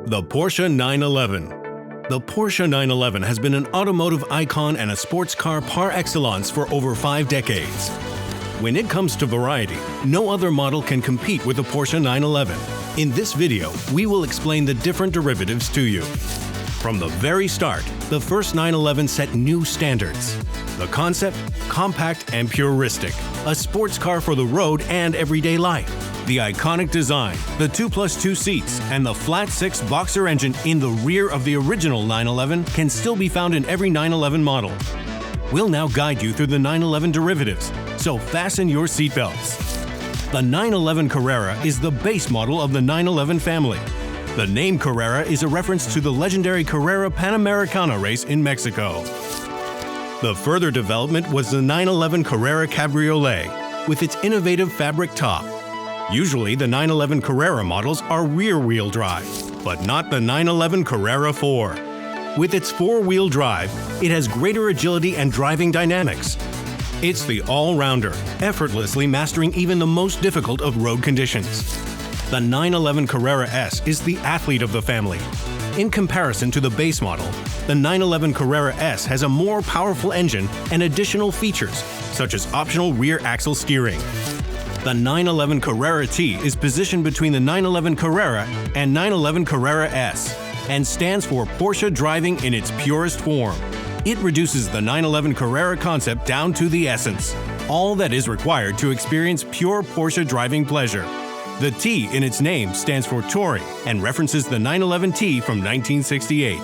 The Porsche 911. The Porsche 911 has been an automotive icon and a sports car par excellence for over 5 decades. When it comes to variety, no other model can compete with the Porsche 911. In this video, we will explain the different derivatives to you. From the very start, the first 911 set new standards. The concept, compact and puristic, a sports car for the road and everyday life. The iconic design, the 2+2 seats, and the flat 6 boxer engine in the rear of the original 911 can still be found in every 911 model. We'll now guide you through the 911 derivatives, so fasten your seatbelts. The 911 Carrera is the base model of the 911 family. The name Carrera is a reference to the legendary Carrera Panamericana race in Mexico. The further development was the 911 Carrera Cabriolet, with its innovative fabric top. Usually, the 911 Carrera models are rear-wheel drive, but not the 911 Carrera 4. With its 4-wheel drive, it has greater agility and driving dynamics. It's the all-rounder, effortlessly mastering even the most difficult of road conditions. The 911 Carrera S is the athlete of the family. In comparison to the base model, the 911 Carrera S has a more powerful engine and additional features, such as optional rear axle steering. The 911 Carrera T is positioned between the 911 Carrera and 911 Carrera S and stands for Porsche driving in its purest form. It reduces the 911 Carrera concept down to the essence, all that is required to experience pure Porsche driving pleasure. The T in its name stands for Touring and references the 911 T from 1968.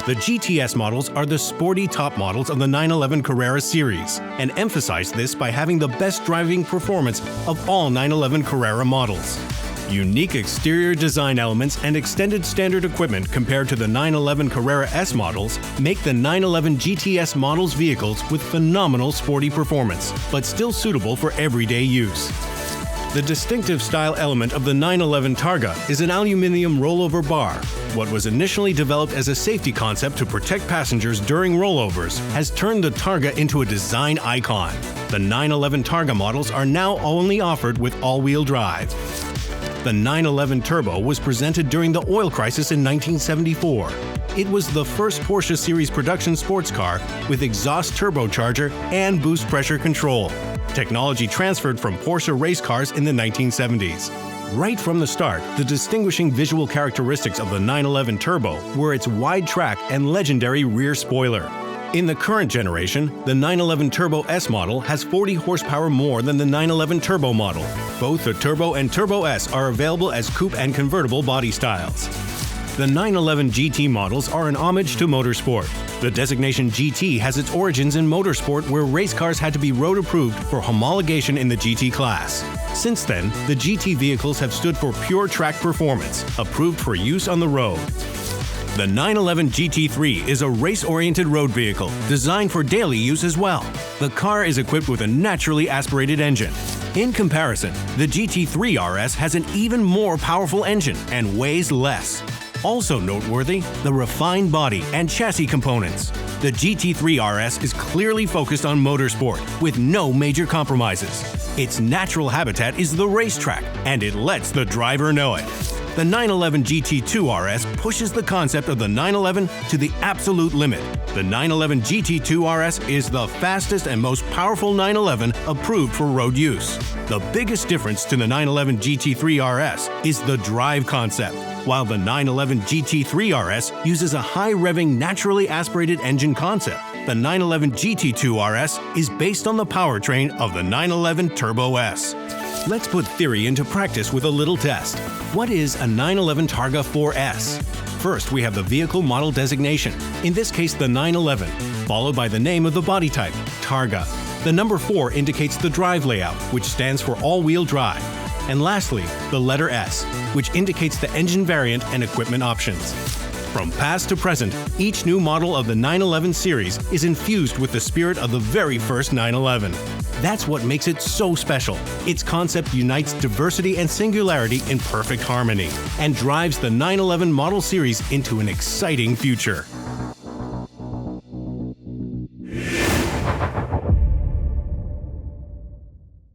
The GTS models are the sporty top models of the 911 Carrera series and emphasize this by having the best driving performance of all 911 Carrera models. Unique exterior design elements and extended standard equipment compared to the 911 Carrera S models make the 911 GTS models vehicles with phenomenal sporty performance, but still suitable for everyday use. The distinctive style element of the 911 Targa is an aluminum rollover bar. What was initially developed as a safety concept to protect passengers during rollovers has turned the Targa into a design icon. The 911 Targa models are now only offered with all-wheel drive. The 911 Turbo was presented during the oil crisis in 1974. It was the first Porsche series production sports car with exhaust turbocharger and boost pressure control. Technology transferred from Porsche race cars in the 1970s. Right from the start, the distinguishing visual characteristics of the 911 Turbo were its wide track and legendary rear spoiler. In the current generation, the 911 Turbo S model has 40 horsepower more than the 911 Turbo model. Both the Turbo and Turbo S are available as coupe and convertible body styles. The 911 GT models are an homage to motorsport. The designation GT has its origins in motorsport, where race cars had to be road approved for homologation in the GT class. Since then, the GT vehicles have stood for pure track performance, approved for use on the road. The 911 GT3 is a race-oriented road vehicle designed for daily use as well. The car is equipped with a naturally aspirated engine. In comparison, the GT3 RS has an even more powerful engine and weighs less. Also noteworthy, the refined body and chassis components. The GT3 RS is clearly focused on motorsport, with no major compromises. Its natural habitat is the racetrack, and it lets the driver know it. The 911 GT2 RS pushes the concept of the 911 to the absolute limit. The 911 GT2 RS is the fastest and most powerful 911 approved for road use. The biggest difference to the 911 GT3 RS is the drive concept. While the 911 GT3 RS uses a high-revving, naturally aspirated engine concept, the 911 GT2 RS is based on the powertrain of the 911 Turbo S. Let's put theory into practice with a little test. What is a 911 Targa 4S? First, we have the vehicle model designation, in this case the 911, followed by the name of the body type, Targa. The number 4 indicates the drive layout, which stands for all-wheel drive. And lastly, the letter S, which indicates the engine variant and equipment options. From past to present, each new model of the 911 series is infused with the spirit of the very first 911. That's what makes it so special. Its concept unites diversity and singularity in perfect harmony and drives the 911 model series into an exciting future.